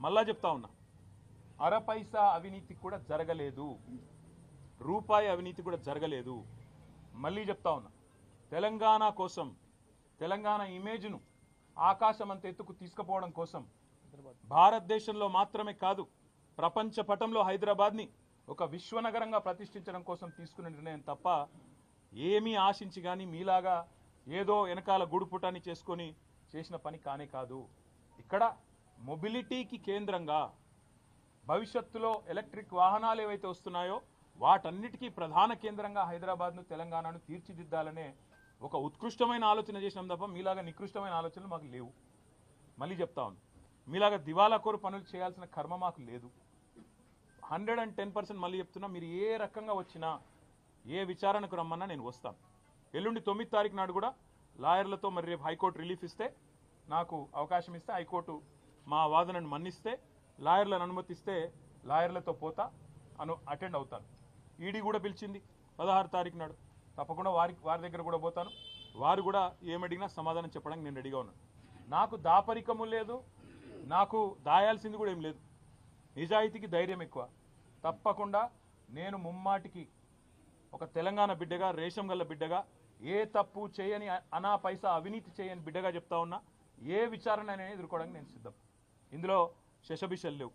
మళ్ళా చెప్తా ఉన్నా, అర పైసా అవినీతి కూడా జరగలేదు, రూపాయి అవినీతి కూడా జరగలేదు. మళ్ళీ చెప్తా ఉన్నా, తెలంగాణ కోసం, తెలంగాణ ఇమేజ్ను ఆకాశం అంత ఎత్తుకు తీసుకుపోవడం కోసం, భారతదేశంలో మాత్రమే కాదు ప్రపంచ పటంలో హైదరాబాద్ని ఒక విశ్వనగరంగా ప్రతిష్ఠించడం కోసం తీసుకున్న నిర్ణయం తప్ప ఏమీ ఆశించి కానీ మీలాగా ఏదో వెనకాల గుడుపుటాన్ని చేసుకొని చేసిన పని కానే కాదు. ఇక్కడ మొబిలిటీకి కేంద్రంగా భవిష్యత్తులో ఎలక్ట్రిక్ వాహనాలు ఏవైతే వస్తున్నాయో వాటన్నిటికీ ప్రధాన కేంద్రంగా హైదరాబాద్ను, తెలంగాణను తీర్చిదిద్దాలనే ఒక ఉత్కృష్టమైన ఆలోచన చేసినాం తప్ప మీలాగా నికృష్టమైన ఆలోచనలు మాకు లేవు. మళ్ళీ చెప్తా ఉన్నాను, మీలాగా దివాలాకోరు పనులు చేయాల్సిన కర్మ మాకు లేదు. 110% మళ్ళీ చెప్తున్నా, మీరు ఏ రకంగా వచ్చినా, ఏ విచారణకు రమ్మన్నా నేను వస్తాను. ఎల్లుండి 9వ తారీఖు నాడు కూడా లాయర్లతో మరి రేపు హైకోర్టు రిలీఫ్ ఇస్తే, నాకు అవకాశం ఇస్తే, హైకోర్టు మా వాదనను మన్నిస్తే, లాయర్లను అనుమతిస్తే లాయర్లతో పోతా, అటెండ్ అవుతాను. ఈడీ కూడా పిలిచింది 16వ తారీఖు నాడు, తప్పకుండా వారి దగ్గర కూడా పోతాను. వారు కూడా ఏమడిగినా సమాధానం చెప్పడానికి నేను రెడీగా ఉన్నాను. నాకు దాపరికము లేదు, నాకు దాయాల్సింది కూడా ఏం లేదు. నిజాయితీకి ధైర్యం ఎక్కువ. తప్పకుండా నేను ముమ్మాటికి ఒక తెలంగాణ బిడ్డగా, రేషం గల్ల బిడ్డగా, ఏ తప్పు చేయని, అనా పైసా అవినీతి చేయని బిడ్డగా చెప్తా ఉన్నా, ఏ విచారణ అనేది ఎదుర్కోవడానికి నేను సిద్ధం. ఇందులో శశబిషలు లేవు.